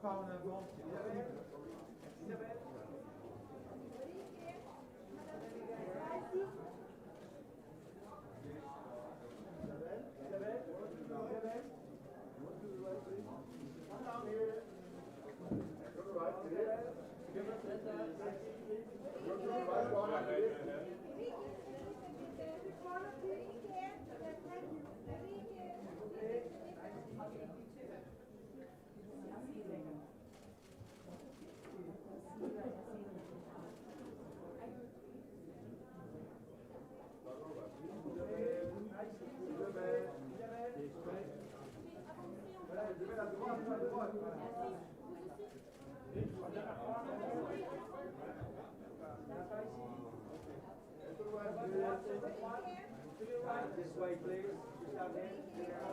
pas en avant. Isabelle. This way, please. To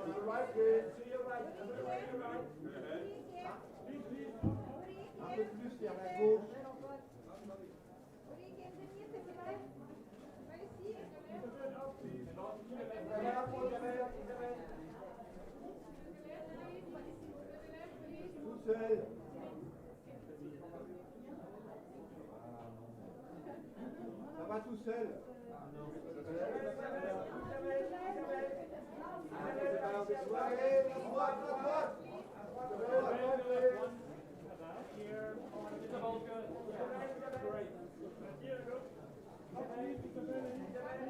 your right, please. To your right. Un peu plus vers la gauche. Tout seul. Ça va tout seul.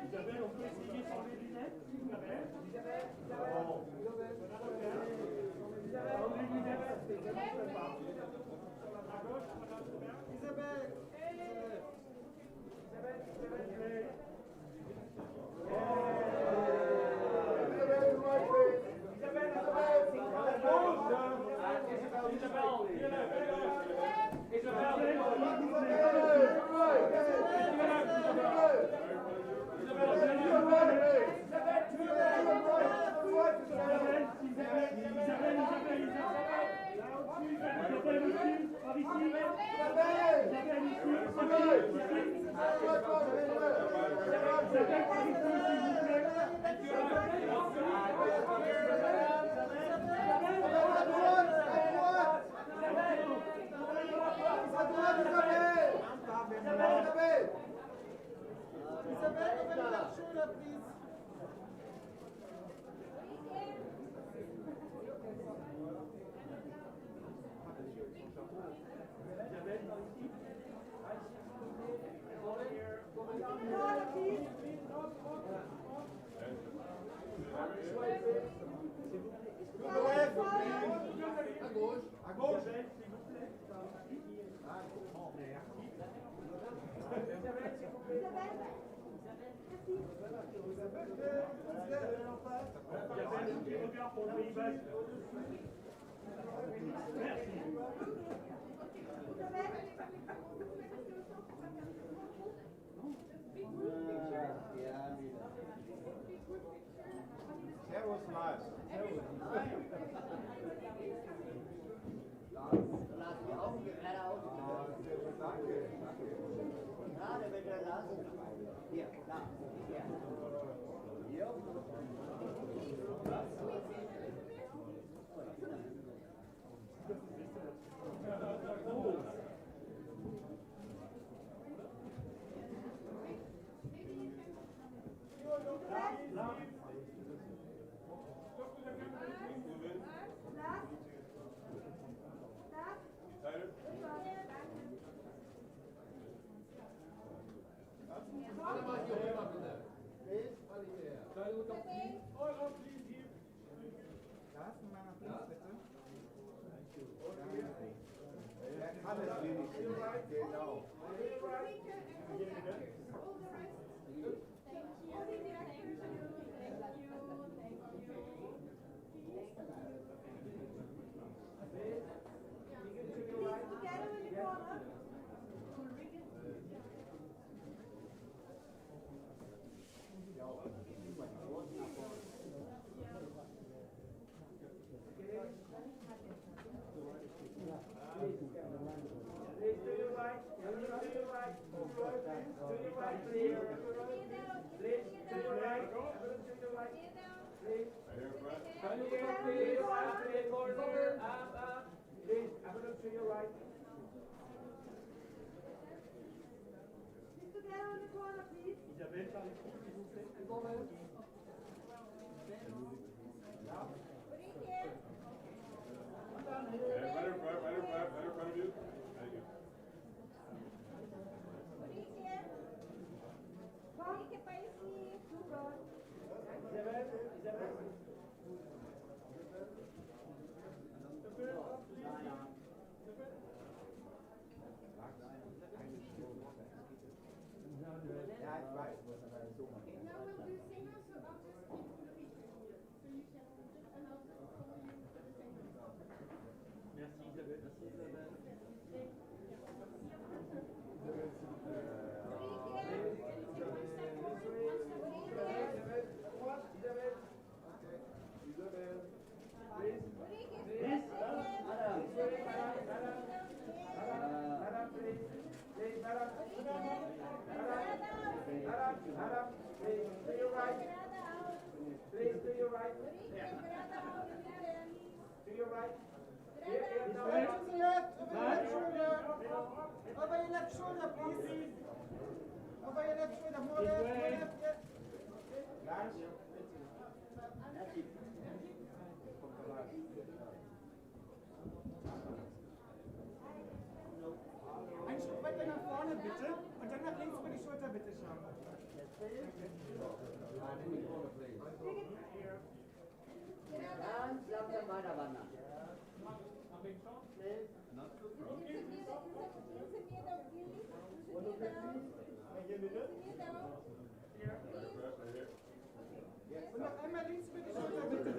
Isabelle, on peut essayer sans les lunettes. À gauche. Pour le Pays Basque. Merci. Servus, Lars. Lars, die Augen gerade aus. Danke. Gerade wenn der Lars. Hier, da. Hier. Hier. Genau. look to your right. Mr. Gala on the corner, please. Isabelle, par les coups, s'il vous plaît. Right in front of you. Thank you. Merci Isabelle. Merci Isabelle. Please, to your right. To your right. Over your left shoulder, please. Over your left shoulder, more left, more left. Lars. Ein Stück weiter nach vorne, bitte. Und dann nach links über die Schulter, bitte schauen. Ganz langsam weiter wandern. Und noch einmal links über die Schulter, bitte.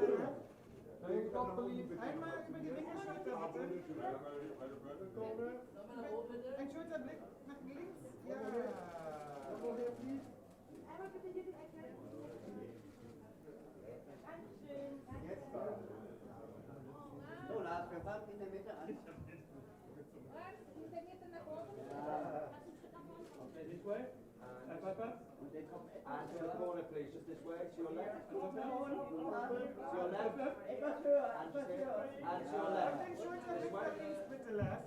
Einmal über die linke Schulter, bitte. Ein Schulterblick nach links. Ja. Einmal bitte hier die Ecke. Dankeschön. So, Lars, wir fangen in der Mitte an. This way. Papa. Und der kommt And to the corner, please. Just this way. To your left. To your left. etwas höher, And etwas höher. to your Und left. den Schulterblick nach links, bitte, Lars.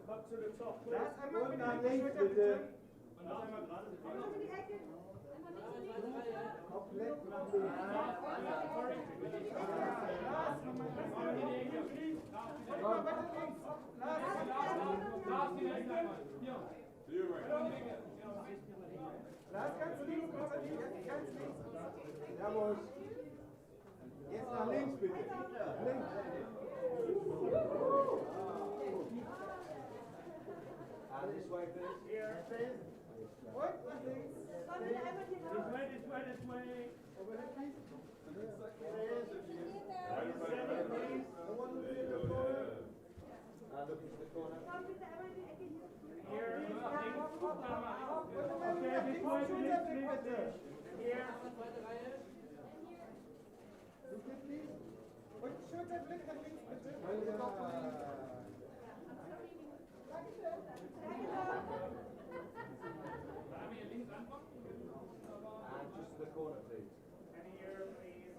Up to the top. Lars, einmal über die linke Schulter, bitte. Einmal gerade. Einmal für die Ecke. Komplett nach Lars, nochmal weiter links. Lars, To your right. Lars, ganz links, bitte. Ganz links. Jawohl. Jetzt nach links, bitte. Links. And this way, please. Here. Und nach links. Komm bitte einmal hier raus. This way, this way, this way. Right in front of you. There you go, yeah. And look into the corner. Komm bitte einmal in die Ecke hier. Here. Und nach links, Okay, this way, Schulterblick, bitte. Here. Und Schulterblick nach links, bitte. And just to the corner, please. And here, please.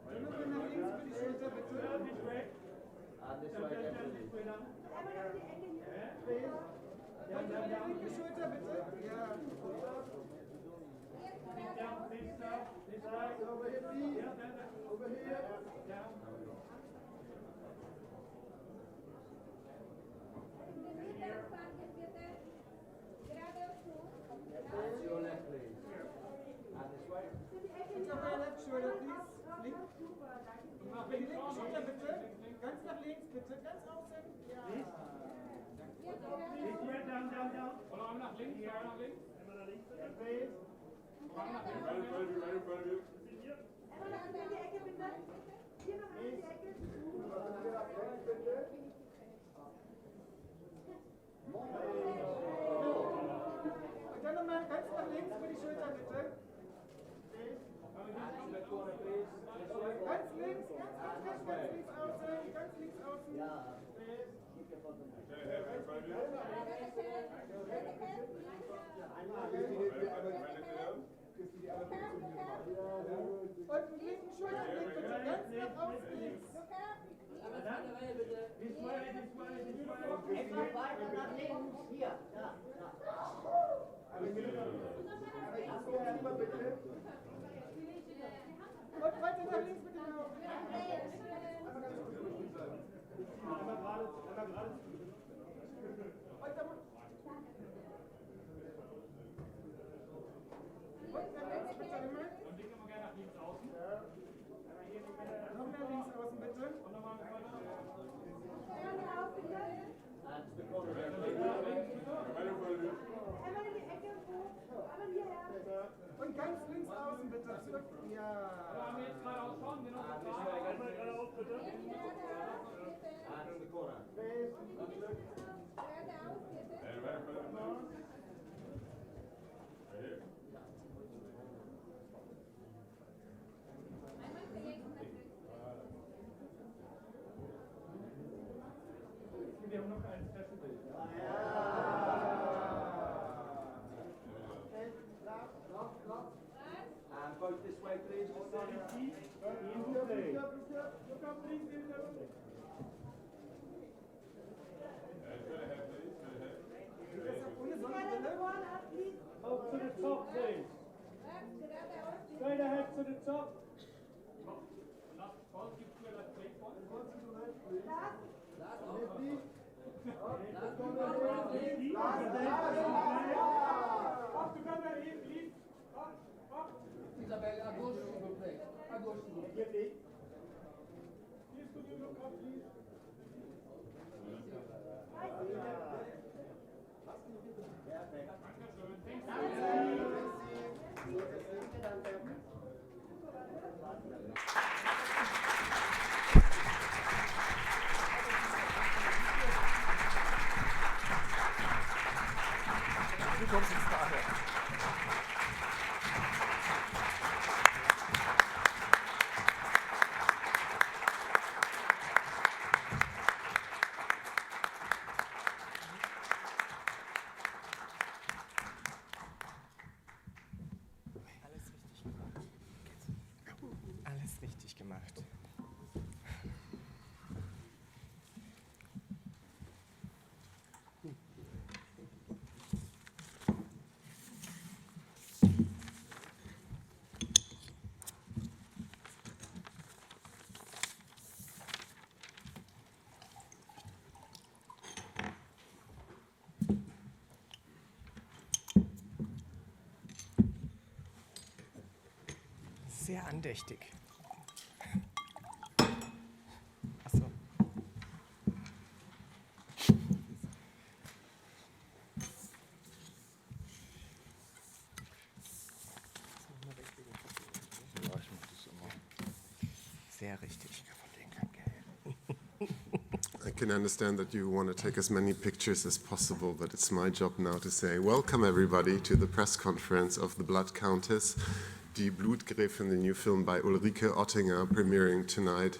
Und noch nach links über die Schulter, bitte. This way. And this way again, This please. way down. Einmal auf die Ecke hier. Und über die linke Schulter, bitte. Ja. Down this side. This side. Over here, please. Yeah, there. Over here. Down. And to your left, please. And this way. Und over your left shoulder, please. Links. Über die linke Schulter, bitte. Ganz nach links, bitte. Ganz außen. Ja. This way, down, down, down. Einmal nach links, einmal nach links. Einmal nach links. Please. Right in front of you, right in front of you. Einmal noch in die Ecke bitte. Hier noch in die Ecke. Und dann nochmal ganz nach links über die Schulter, bitte. corner, please. This way. Ganz links, ganz links außen, ganz links außen. Ja. Und einen linken Schulterblick bitte, ganz nach außen links. Etwas weiter nach links. Hier, da. Und weiter nach links bitte noch. Und dann links bitte einmal. Und links immer gerne nach links außen. Noch mehr links außen bitte. Und nochmal weiter. That's the corner there. Einmal in die Ecke hoch, einmal hierher. Und ganz links außen bitte. Zurück. Ja. Haben wir jetzt gerade ausschauen? Genau. This way, geradeaus, bitte. That's the corner. Wir haben noch ein Special Bild. And both this way, please. Ohne Sonnenbrille. Up to the top, please. Straight ahead to the top. Lars, keep clear that plate one. Up together, please. Up. Isabelle, à gauche, s'il vous plaît. À gauche, s'il vous plaît. Please, could you look up, please? Du kommst jetzt daher. Alles richtig gemacht. Sehr andächtig. Achso. Sehr richtig. I can understand that you want to take as many pictures as possible, but it's my job now to say welcome everybody to the press conference of The Blood Countess, Die Blutgräfin, the new film by Ulrike Ottinger, premiering tonight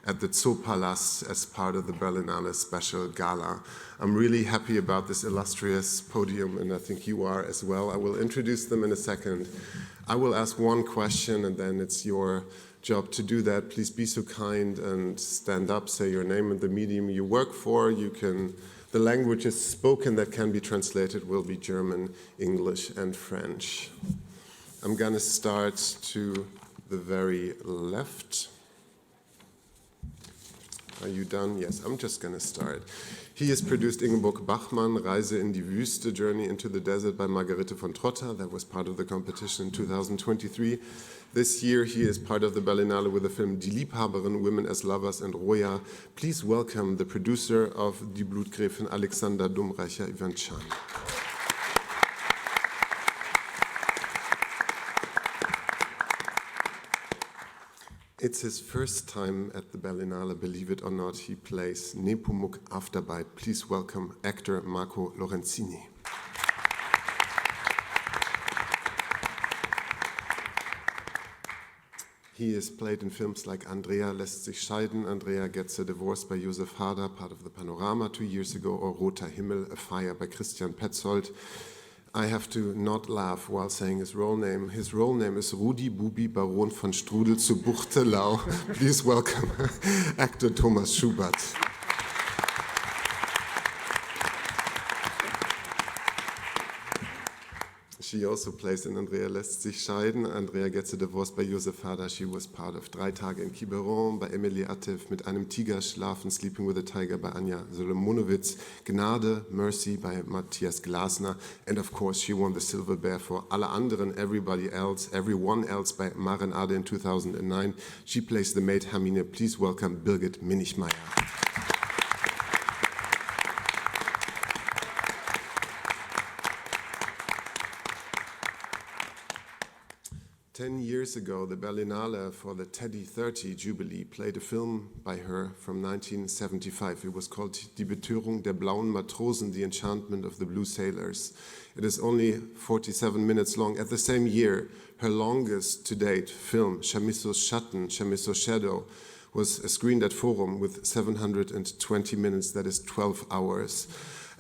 at the Zoopalast as part of the Berlinale Special Gala. I'm really happy about this illustrious podium, and I think you are as well. I will introduce them in a second. I will ask one question, and then it's your job to do that. Please be so kind and stand up, say your name and the medium you work for. The languages spoken that can be translated will be German, English, and French. I'm going to start to the very left. Are you done? Yes, I'm just going to start. He has produced Ingeborg Bachmann, Reise in die Wüste, Journey into the Desert by Margarete von Trotta. That was part of the competition in 2023. This year he is part of the Berlinale with the film Die Liebhaberin, Women as Lovers and Roya. Please welcome the producer of Die Blutgräfin, Alexander Dumreicher-Ivanceanu. It's his first time at the Berlinale, believe it or not. He plays Nepomuk Afterbite. Please welcome actor Marco Lorenzini. He is played in films like Andrea lässt sich scheiden, Andrea gets a divorce by Josef Hader, part of the Panorama 2 years ago, or Roter Himmel, a fire by Christian Petzold. I have to not laugh while saying his role name. His role name is Rudi Bubi Baron von Strudel zu Buchtelau. Please welcome actor Thomas Schubert. She also plays in Andrea lässt sich scheiden. Andrea gets a divorce by Josef Hader. She was part of 3 Tage in Quiberon, bei Emily Attev, mit einem Tiger schlafen, Sleeping with a Tiger bei Anja Solomonowitz, Gnade, Mercy bei Matthias Glasner, and of course she won the Silver Bear for Alle anderen, Everybody Else, Everyone Else bei Maren Ade in 2009. She plays the maid Hermine. Please welcome Birgit Minichmayr. 10 years ago, the Berlinale for the Teddy 30 Jubilee played a film by her from 1975. It was called Die Betörung der blauen Matrosen, The Enchantment of the Blue Sailors. It is only 47 minutes long. At the same year, her longest to date film, Chamissos Schatten, Chamissos Shadow, was screened at Forum with 720 minutes, that is 12 hours.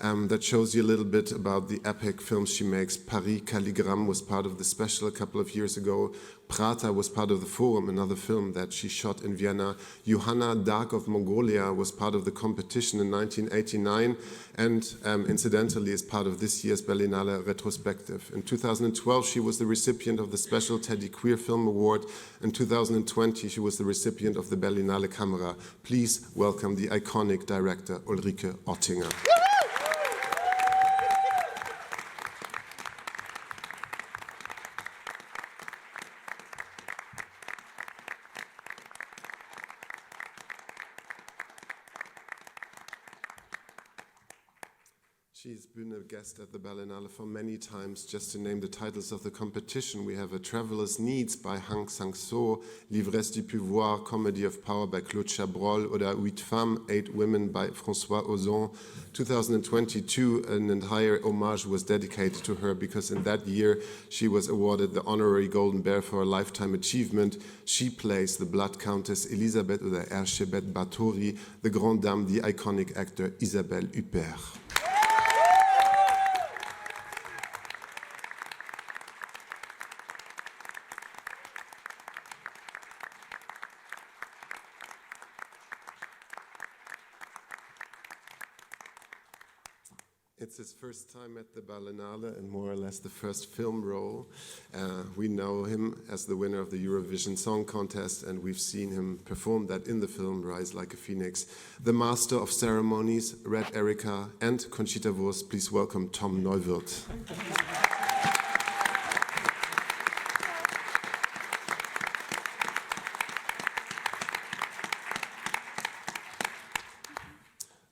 That shows you a little bit about the epic films she makes. Paris Calligramme was part of the special a couple of years ago. Prata was part of the Forum, another film that she shot in Vienna. Johanna Dark of Mongolia was part of the competition in 1989 and incidentally is part of this year's Berlinale retrospective. In 2012, she was the recipient of the Special Teddy Queer Film Award. In 2020, she was the recipient of the Berlinale Camera. Please welcome the iconic director Ulrike Ottinger. She's been a guest at the Berlinale for many times. Just to name the titles of the competition, we have A Traveler's Needs by Hang Sang-soo, L'ivresse du pouvoir, Comedy of Power by Claude Chabrol, oder 8 Femmes, 8 Women by François Ozon. 2022, an entire homage was dedicated to her because in that year she was awarded the honorary Golden Bear for a lifetime achievement. She plays the Blood Countess Elisabeth oder Erchebet Báthory, the Grande Dame, the iconic actor Isabelle Huppert. It's his first time at the Berlinale and more or less the first film role. We know him as the winner of the Eurovision Song Contest and we've seen him perform that in the film Rise Like a Phoenix. The master of ceremonies, Red Erica and Conchita Wurst, please welcome Tom Neuwirth.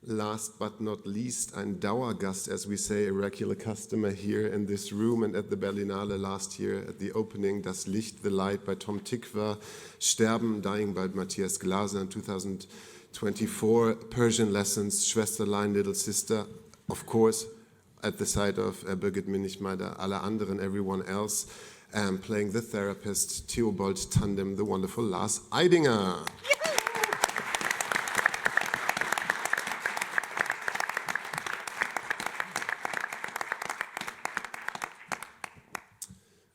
Last but not least, ein Dauergast, as we say, a regular customer here in this room and at the Berlinale last year at the opening, Das Licht, The Light by Tom Tykwer, Sterben, Dying by Matthias Glaser in 2024, Persian Lessons, Schwesterlein, Little Sister, of course, at the side of Birgit Minichmayr, Alle anderen, Everyone Else, playing the therapist, Theobald Tandem, the wonderful Lars Eidinger.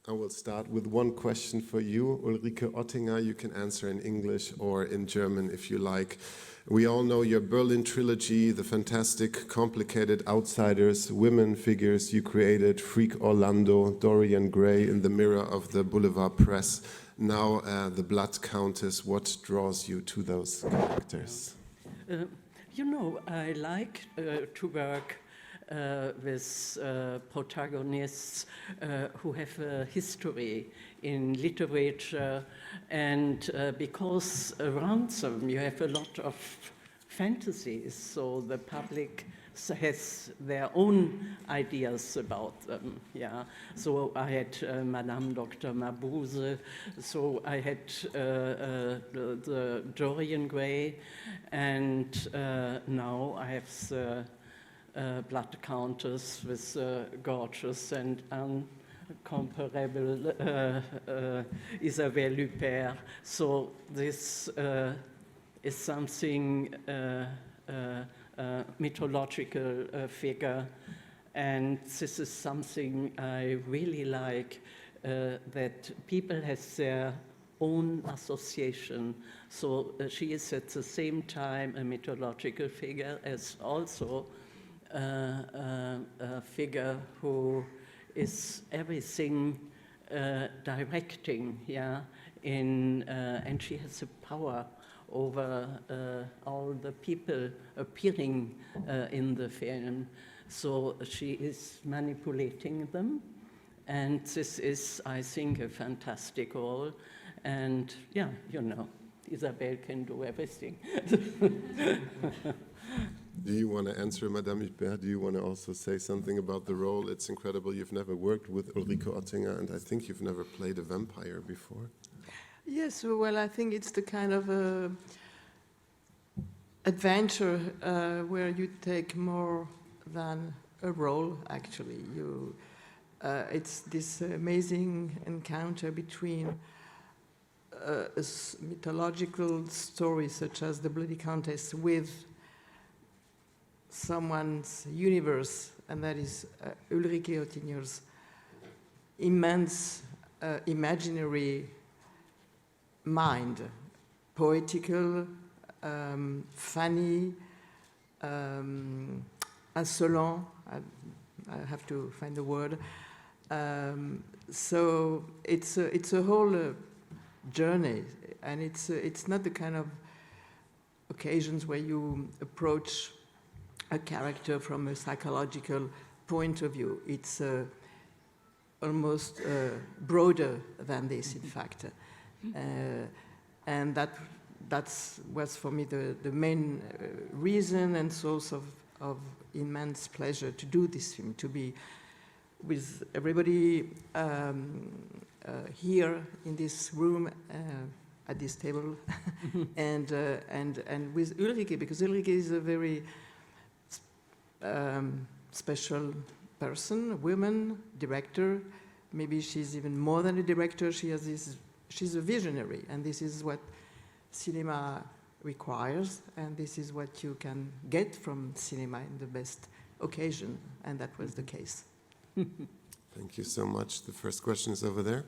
I will start with one question for you, Ulrike Ottinger. You can answer in English or in German if you like. We all know your Berlin trilogy, the fantastic, complicated outsiders, women figures you created, Freak Orlando, Dorian Gray in the mirror of the Boulevard Press. Now the Blood Countess, what draws you to those characters? You know, I like to work with protagonists who have a history in literature and because around them you have a lot of fantasies, so the public has their own ideas about them. Yeah, so I had Madame Dr. Mabuse, so I had the Dorian Gray, and now I have the Blood Countess with gorgeous and incomparable Isabelle Huppert. So this is something mythological figure, and this is something I really like, that people have their own association. So she is at the same time a mythological figure as also a figure who is everything directing, yeah, and she has a power over all the people appearing in the film. So she is manipulating them, and this is, I think, a fantastic role. And yeah, you know, Isabelle can do everything. Do you want to answer, Madame Huppert? Do you want to also say something about the role? It's incredible. You've never worked with Ulrike Ottinger, and I think you've never played a vampire before. Yes, well, I think it's the kind of adventure where you take more than a role, actually. It's this amazing encounter between a mythological story such as the Bloody Countess with someone's universe, and that is Ulrike Ottinger's immense imaginary mind, poetical, funny, insolent, I have to find the word. So it's a whole journey, and it's not the kind of occasions where you approach a character from a psychological point of view. It's almost broader than this, in fact. And that was for me the main reason and source of immense pleasure to do this film, to be with everybody here in this room at this table, and with Ulrike, because Ulrike is a very special person, a woman, director. Maybe she's even more than a director. She's a visionary, and this is what cinema requires, and this is what you can get from cinema in the best occasion, and that was the case. Thank you so much. The first question is over there.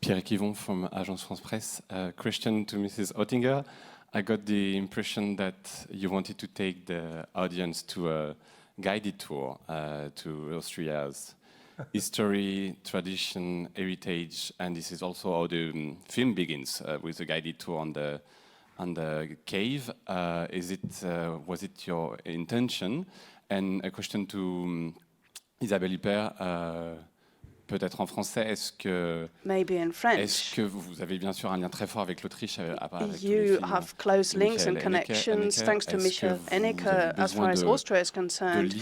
Pierre Quivon from Agence France Presse. Question to Mrs. Ottinger. I got the impression that you wanted to take the audience to a guided tour to Austria's history, tradition, heritage, and this is also how the film begins with a guided tour on the cave. Was it your intention? And a question to Isabelle Huppert, peut-être en français. Maybe in French. Est-ce que vous avez bien sûr un lien très fort avec l'Autriche? You have close links and connections thanks to Michael Haneke as far as Austria is concerned.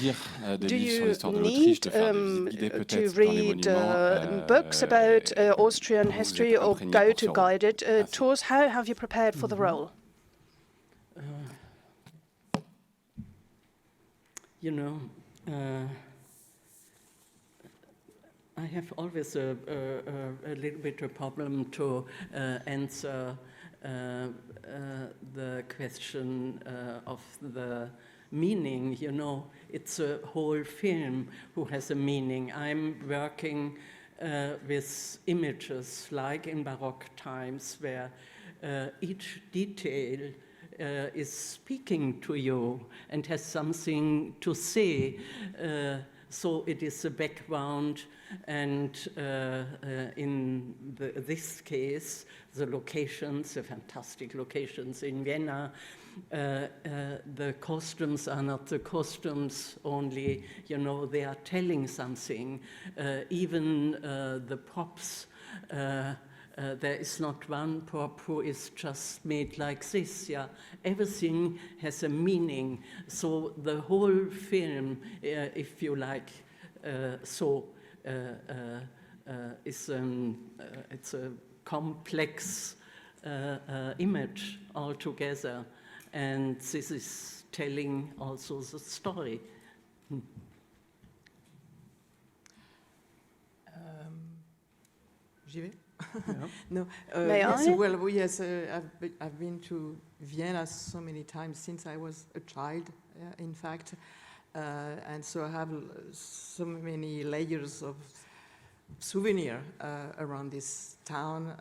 Do you need to read books about Austrian history or go to guided tours? How have you prepared for the role? You know, I have always a little bit of a problem to answer the question of the meaning. You know, it's a whole film who has a meaning. I'm working with images like in Baroque times where each detail is speaking to you and has something to say. So it is a background, and in this case, the locations, the fantastic locations in Vienna, the costumes are not the costumes only, you know, they are telling something. Even the props, there is not one prop who is just made like this, yeah. Everything has a meaning. So the whole film, if you like, it's a complex image altogether, and this is telling also the story. J'y vais? Yeah. No. May yes, I? well, yes, I've been to Vienna so many times since I was a child, in fact. And so I have so many layers of souvenir around this town,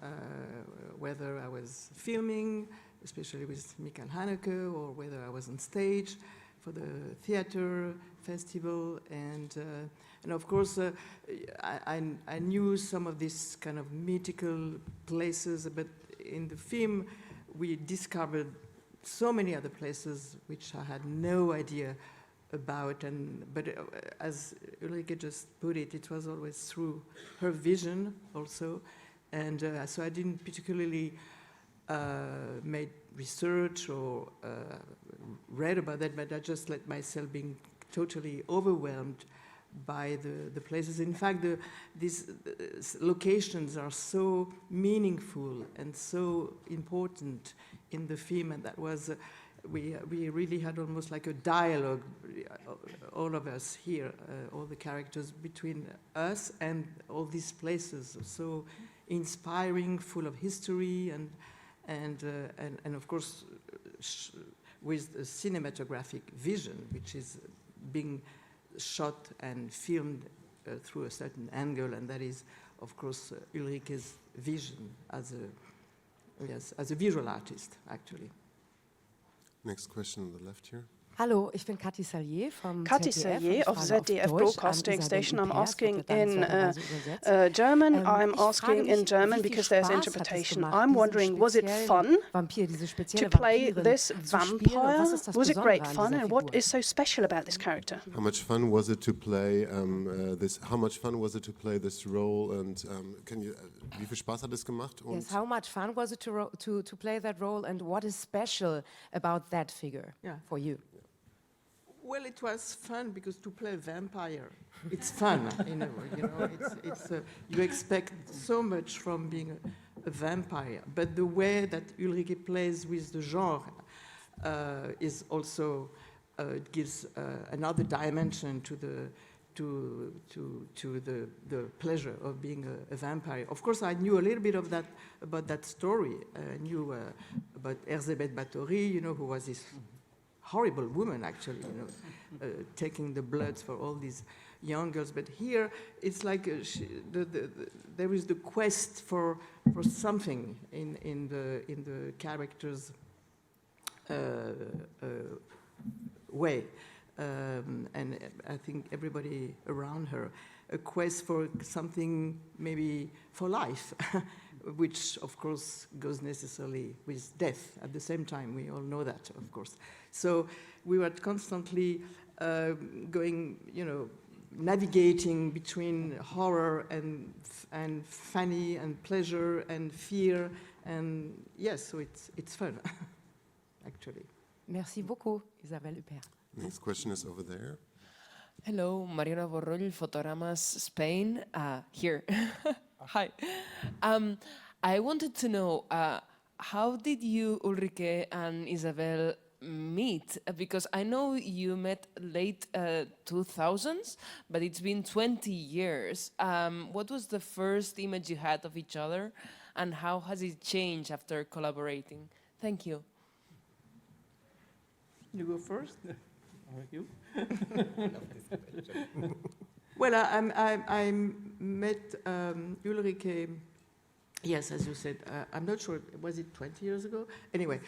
whether I was filming, especially with Michael Haneke, or whether I was on stage for the theater festival, and of course I knew some of these kind of mythical places, but in the film we discovered so many other places which I had no idea about, but as Ulrike just put it, it was always through her vision also, and so I didn't particularly made research or read about that, but I just let myself being totally overwhelmed by the places. In fact, these locations are so meaningful and so important in the film, and that was we really had almost like a dialogue, all of us here, all the characters between us and all these places, so inspiring, full of history, and of course with a cinematographic vision, which is being shot and filmed through a certain angle, and that is, of course, Ulrike's vision as a visual artist, actually. Next question on the left here. Hallo, ich bin Kathi Salier vom Kathi Salier of ZDF Broadcasting Station. I'm asking in German. I'm asking in German because there's interpretation. I'm wondering, was it fun to play this vampire? Was it great fun? And what is so special about this character? How much fun was it to play this? How much fun was it to play this role? And wie viel Spaß hat es gemacht? Yes, how much fun was it to play that role? And what is special about that figure for you? Well, it was fun because to play a vampire, it's fun in a way. You know, you expect so much from being a vampire, but the way that Ulrike plays with the genre is also gives another dimension to the pleasure of being a vampire. Of course, I knew a little bit of that about that story. I knew about Erzébet Báthory, who was this horrible woman, actually, taking the bloods for all these young girls. But here, it's like there is the quest for something in the character's way, and I think everybody around her, a quest for something maybe for life, which of course goes necessarily with death at the same time. We all know that, of course. So we were constantly going, navigating between horror and funny and pleasure and fear, and yes, so it's fun, actually. Merci beaucoup, Isabelle Huppert. Next question is over there. Hello, Mariana Borroll, Fotogramas, Spain. Here. Hi. I wanted to know, how did you, Ulrike and Isabelle, meet? Because I know you met late 2000s, but it's been 20 years. What was the first image you had of each other, and how has it changed after collaborating? Thank you. You go first? Or you? Well, I met Ulrike, yes, as you said, I'm not sure, was it 20 years ago? Anyway,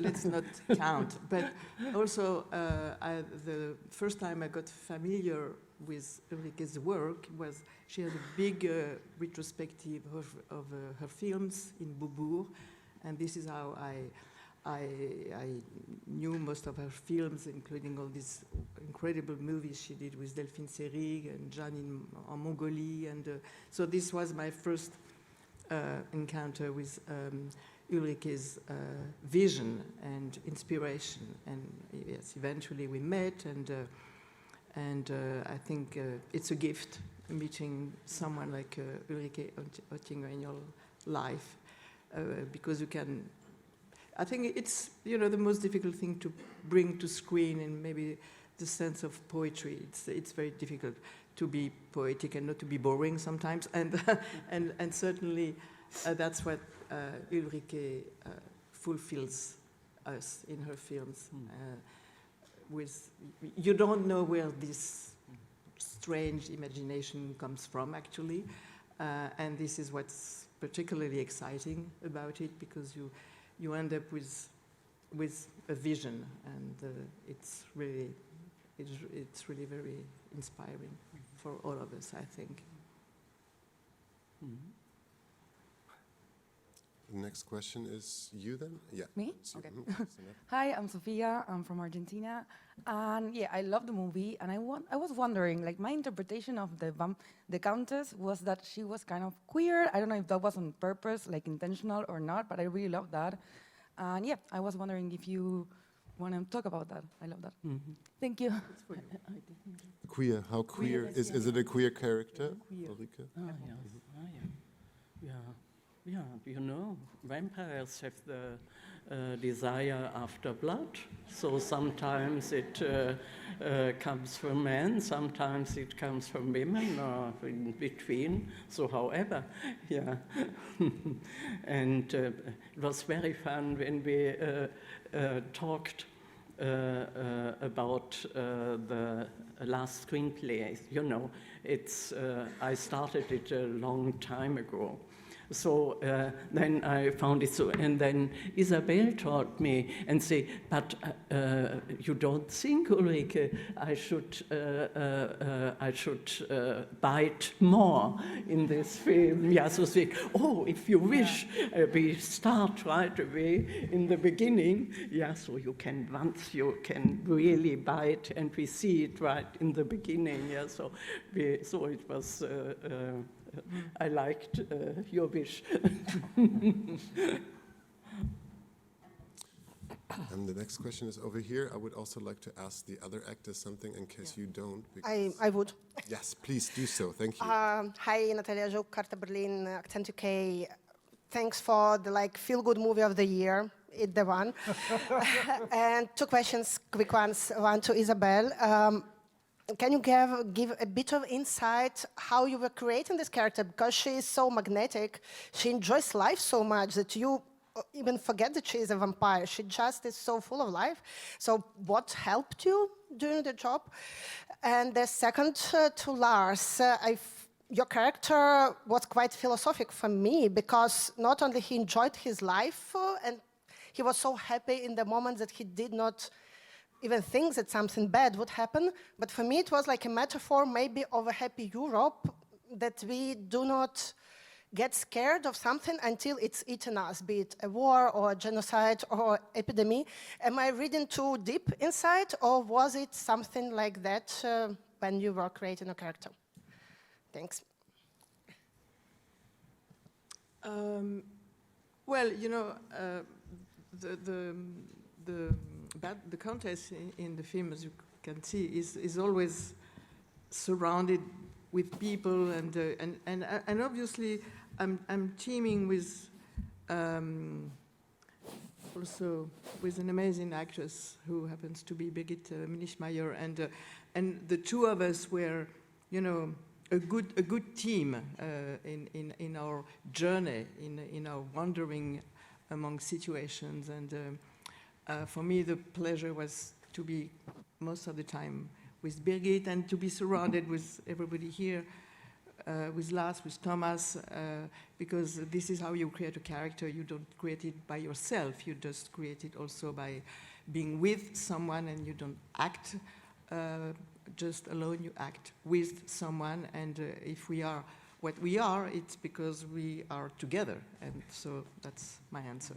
let's not count. But also, the first time I got familiar with Ulrike's work was she had a big retrospective of her films in Beaubourg, and this is how I knew most of her films, including all these incredible movies she did with Delphine Seyrig and Jeanne in Mongolie. And so this was my first encounter with Ulrike's vision and inspiration. And yes, eventually we met, and I think it's a gift meeting someone like Ulrike Ottinger in your life, because you can. I think it's the most difficult thing to bring to screen, and maybe the sense of poetry. It's very difficult to be poetic and not to be boring sometimes, and and certainly that's what Ulrike fulfills us in her films. With you don't know where this strange imagination comes from, actually, and this is what's particularly exciting about it, because you end up with a vision, and it's really very inspiring for all of us, I think. The next question is you then? Yeah. Me? It's you. Okay. Mhm. Hi, I'm Sofia. I'm from Argentina. And yeah, I love the movie. And I was wondering, like, my interpretation of the Countess was that she was kind of queer. I don't know if that was on purpose, like intentional or not, but I really love that. And yeah, I was wondering if you want to talk about that. I love that. Thank you. Queer, how queer? Is it a queer character, Queer. Ulrike? Yeah, you know, vampires have the desire after blood. So sometimes it comes from men, sometimes it comes from women, or in between. So however, yeah. And it was very fun when we talked about the last screenplay. You know, it's I started it a long time ago. So then I found it so, and then Isabelle taught me and say, but you don't think, Ulrike, I should bite more in this film. Yeah, so say, oh, if you wish, we start right away in the beginning. Yeah, so you can, once you can really bite, and we see it right in the beginning. Yeah, so it was. I liked your wish. And the next question is over here. I would also like to ask the other actors something in case you don't. I would. Yes, please do so. Thank you. Hi, Natalia Jouk, Carta Berlin, Accent UK. Thanks for the feel-good movie of the year. It's the one. And two questions, quick ones. One to Isabelle. Can you give a bit of insight how you were creating this character? Because she is so magnetic, she enjoys life so much that you even forget that she is a vampire. She just is so full of life. So what helped you during the job? And the second to Lars, your character was quite philosophic for me, because not only he enjoyed his life, and he was so happy in the moment that he did not even think that something bad would happen. But for me, it was like a metaphor maybe of a happy Europe, that we do not get scared of something until it's eaten us, be it a war or a genocide or epidemic. Am I reading too deep inside, or was it something like that when you were creating a character? Thanks. Well, you know, the Countess in the film, as you can see, is always surrounded with people, and obviously I'm teaming with also with an amazing actress who happens to be Birgit Minichmayr, and the two of us were, you know, a good team in our journey, in our wandering among situations, and for me the pleasure was to be most of the time with Birgit and to be surrounded with everybody here, with Lars, with Thomas, because this is how you create a character. You don't create it by yourself, you just create it also by being with someone, and you don't act just alone, you act with someone, and if we are what we are, it's because we are together, and so that's my answer.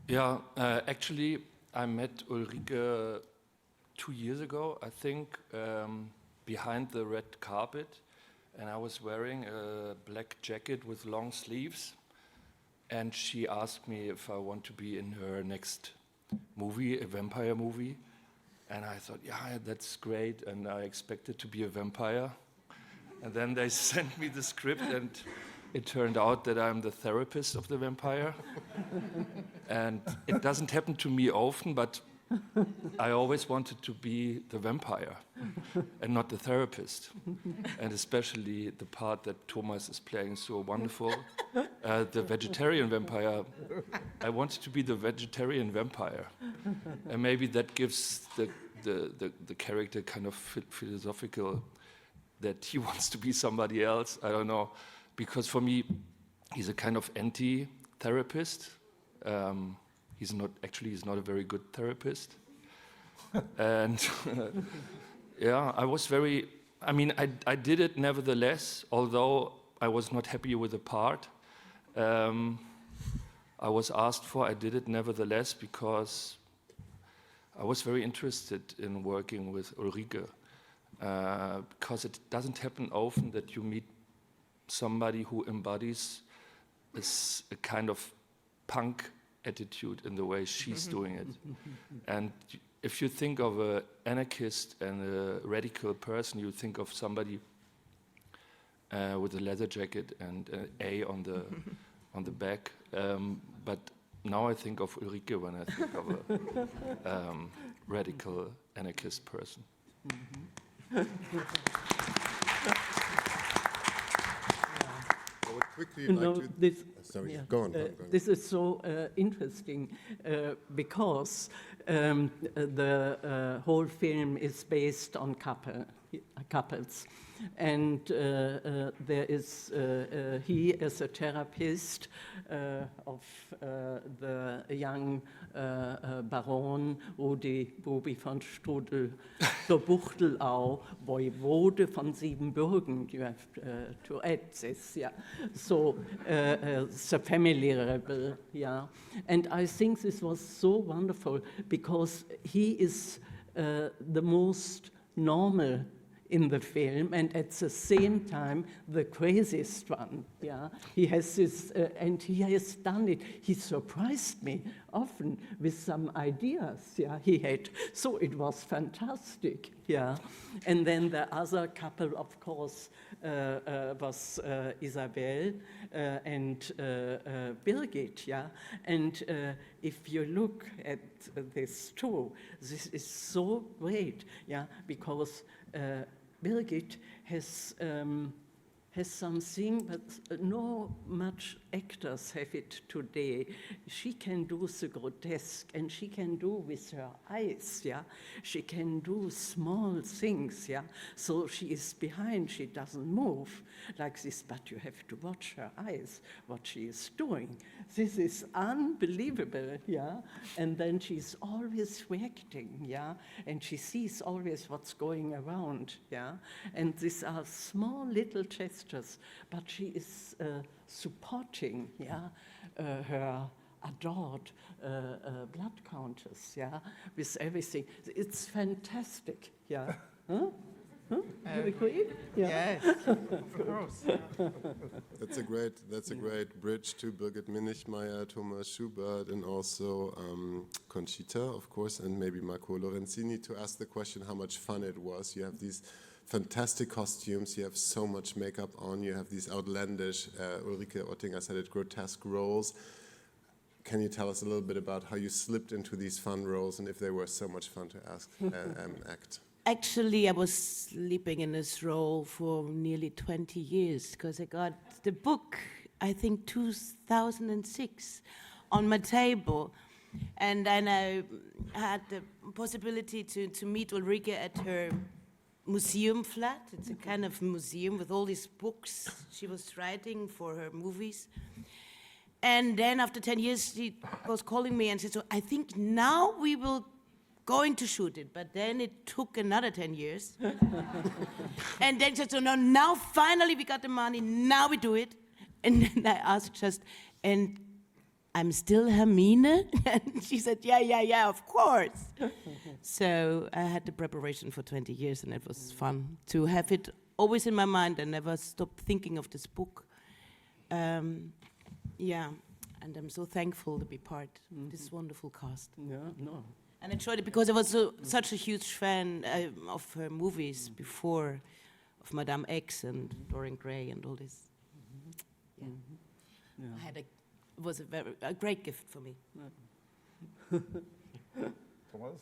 Yeah, actually, I met Ulrike 2 years ago, I think, behind the red carpet, and I was wearing a black jacket with long sleeves, and she asked me if I want to be in her next movie, a vampire movie, and I thought, yeah, that's great, and I expected to be a vampire, and then they sent me the script, and it turned out that I'm the therapist of the vampire. And it doesn't happen to me often, but I always wanted to be the vampire and not the therapist. And especially the part that Thomas is playing so wonderful, the vegetarian vampire. I wanted to be the vegetarian vampire. And maybe that gives the character kind of philosophical, that he wants to be somebody else. I don't know. Because for me, he's a kind of anti-therapist. He's not a very good therapist. And yeah, I did it nevertheless, although I was not happy with the part I was asked for. I did it nevertheless because I was very interested in working with Ulrike, because it doesn't happen often that you meet somebody who embodies a kind of punk attitude in the way she's doing it. And if you think of an anarchist and a radical person, you think of somebody with a leather jacket and an A on the back. But now I think of Ulrike when I think of a radical anarchist person. Go on. This is so interesting because the whole film is based on couples. And there is he as a therapist of the young Baron Rudi Bobi von Strudel, der Buchtelau, Voivode von Siebenbürgen. You have to add this, yeah. So it's a family rebel, yeah. And I think this was so wonderful because he is the most normal in the film, and at the same time, the craziest one. Yeah, he has this, and he has done it. He surprised me often with some ideas. Yeah, he had. So it was fantastic. Yeah, and then the other couple, of course, was Isabelle and Birgit. Yeah, and if you look at this too, this is so great. Yeah, because. Birgit has something, but no much actors have it today. She can do the grotesque, and she can do with her eyes, yeah? She can do small things, yeah? So she is behind, she doesn't move like this, but you have to watch her eyes, what she is doing. This is unbelievable, yeah? And then she's always reacting, yeah? And she sees always what's going around, yeah? And these are small little gestures, but she is supporting, yeah, her adored blood countess, yeah, with everything. It's fantastic, yeah. Huh? Huh? You agree? Yeah. Yes, of course. That's a great bridge to Birgit Minichmayr, Thomas Schubert, and also Conchita, of course, and maybe Marco Lorenzini, to ask the question how much fun it was. You have these fantastic costumes, you have so much makeup on, you have these outlandish, Ulrike Ottinger said it, grotesque roles. Can you tell us a little bit about how you slipped into these fun roles and if they were so much fun to act? Actually, I was sleeping in this role for nearly 20 years because I got the book, I think 2006, on my table. And then I had the possibility to meet Ulrike at her museum flat. It's a kind of museum with all these books she was writing for her movies. And then after 10 years, she was calling me and said, so I think now we will going to shoot it. But then it took another 10 years. And then she said, so no, now finally we got the money, now we do it. And then I asked just, and I'm still Hermine? And she said, yeah, of course. So I had the preparation for 20 years, and it was fun to have it always in my mind and never stop thinking of this book. Yeah, and I'm so thankful to be part of this wonderful cast. Yeah, no. And I enjoyed it because I was such a huge fan of her movies before, of Madame X and Dorian Gray and all this. Yeah. Yeah. It was a great gift for me. Thomas?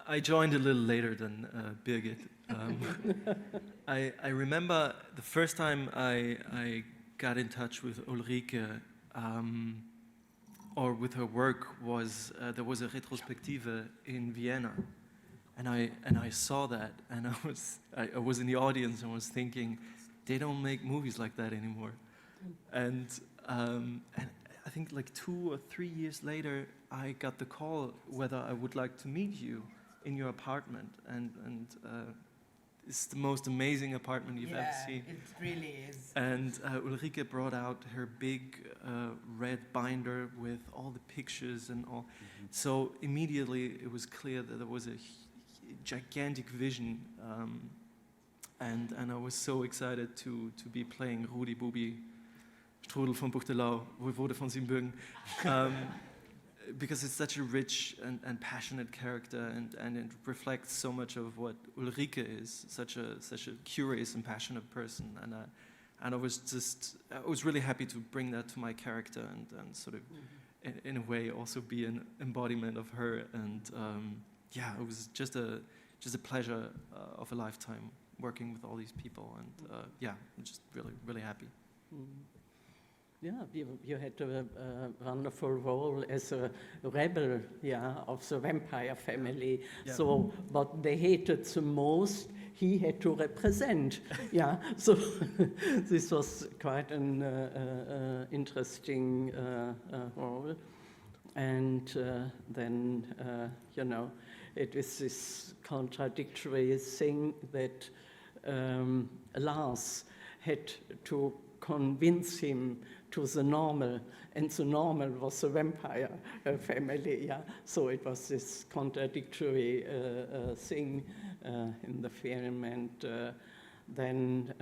I joined a little later than Birgit. I remember the first time I got in touch with Ulrike or with her work was there was a retrospective in Vienna, and I saw that, and I was in the audience and was thinking, they don't make movies like that anymore, and I think like 2 or 3 years later I got the call whether I would like to meet you in your apartment, and it's the most amazing apartment you've ever seen. It really is. And Ulrike brought out her big red binder with all the pictures and all. So immediately it was clear that there was a gigantic vision, and I was so excited to be playing Rudi Bubi, Strudel von Buchterlau, Wohlwode von Siebenbürgen, because it's such a rich and passionate character, and it reflects so much of what Ulrike is, such a curious and passionate person, and I was really happy to bring that to my character and sort of in a way also be an embodiment of her, and it was just a pleasure of a lifetime working with all these people, and I'm just really happy. Yeah, you had a wonderful role as a rebel, of the vampire family. Yeah. So what they hated the most, he had to represent. So this was quite an interesting role. And then, it was this contradictory thing that Lars had to convince him to the normal, and the normal was the vampire family, So it was this contradictory thing in the film, and then,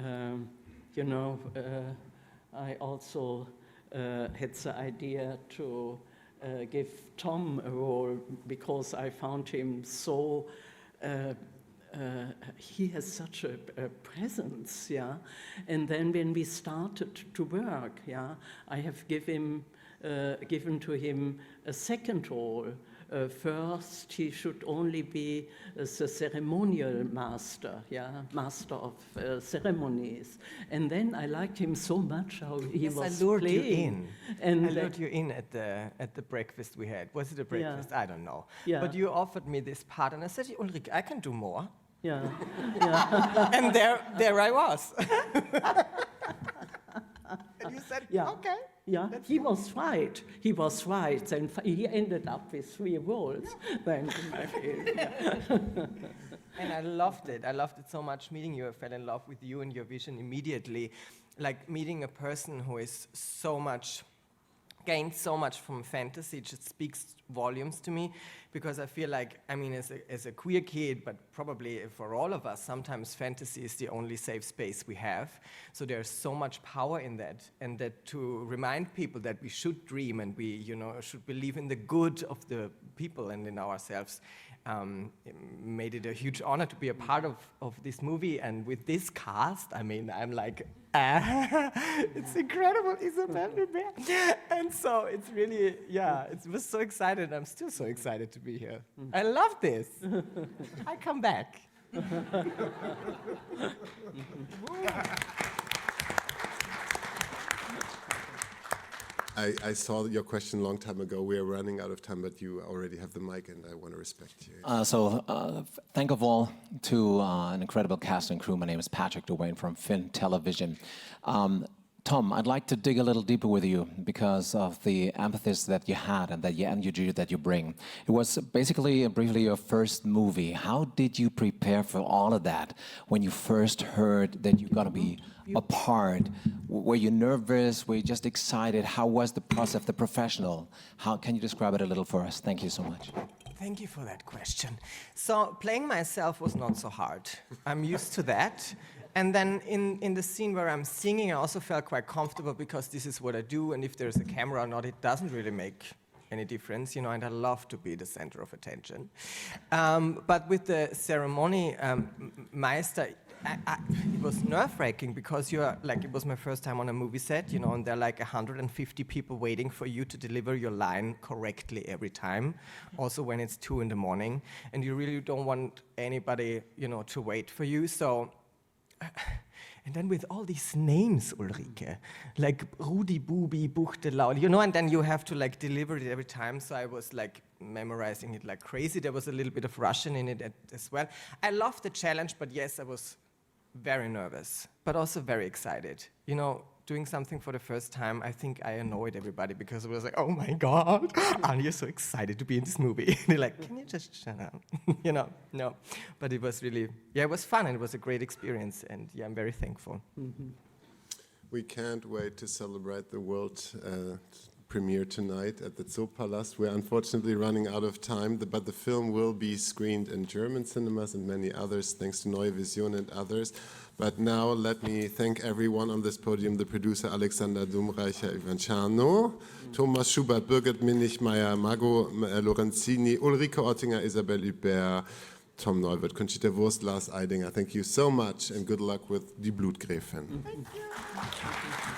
I also had the idea to give Tom a role, because I found him so he has such a presence, And then when we started to work, I have given to him a second role. First, he should only be the ceremonial master, master of ceremonies. And then I liked him so much how he was I lured playing. You in. And I lured you in at the breakfast we had. Was it a breakfast? Yeah. I don't know. Yeah. But you offered me this part, and I said, Ulrike, I can do more. Yeah. And there I was. And you said, okay. Yeah, he was right. He was right, and he ended up with 3 roles. Then, and I loved it. I loved it so much. Meeting you, I fell in love with you and your vision immediately. Like meeting a person who is gained so much from fantasy, just speaks volumes to me, because I feel like, as a queer kid, but probably for all of us, sometimes fantasy is the only safe space we have. So there's so much power in that, and that to remind people that we should dream and we, should believe in the good of the people and in ourselves. It made it a huge honor to be a part of this movie, and with this cast, I'm like, it's incredible, Isabelle. And so it's really, it was so excited. I'm still so excited to be here. I love this. I come back. I saw your question a long time ago. We are running out of time, but you already have the mic, and I want to respect you. Thank of all to an incredible cast and crew. My name is Patrick Dwayne from Finn Television. Tom, I'd like to dig a little deeper with you because of the empathy that you had and the energy that you bring. It was basically, briefly, your first movie. How did you prepare for all of that when you first heard that you're going to be a part? Were you nervous? Were you just excited? How was the process, the professional? How can you describe it a little for us? Thank you so much. Thank you for that question. So playing myself was not so hard. I'm used to that. And then in the scene where I'm singing, I also felt quite comfortable because this is what I do, and if there's a camera or not, it doesn't really make any difference, and I love to be the center of attention. But with the ceremony, Meister, it was nerve-wracking because you're like, it was my first time on a movie set, you know, and there are like 150 people waiting for you to deliver your line correctly every time, also when it's 2 a.m, and you really don't want anybody, you know, to wait for you. So, and then with all these names, Ulrike, like Rudi, Bubi, Buchtelau, you know, and then you have to like deliver it every time. So I was like memorizing it like crazy. There was a little bit of Russian in it as well. I loved the challenge, but yes, I was very nervous, but also very excited. You know, doing something for the first time, I think I annoyed everybody because it was like, oh my God, aren't you so excited to be in this movie? And they're like, can you just shut up? You know, no. But it was really, yeah, it was fun and it was a great experience. And yeah, I'm very thankful. Mm-hmm. We can't wait to celebrate the world premiere tonight at the Zoopalast. We're unfortunately running out of time, but the film will be screened in German cinemas and many others, thanks to Neuwirth and others. But now let me thank everyone on this podium, the producer Alexander Dumreicher-Ivanceanu, Thomas Schubert, Birgit Minichmayr, Margot Lorenzini, Ulrike Ottinger, Isabelle Huppert, Tom Neuwirth, Conchita, Wurst, Lars, Eidinger. Thank you so much and good luck with Die Blutgräfin. Thank you.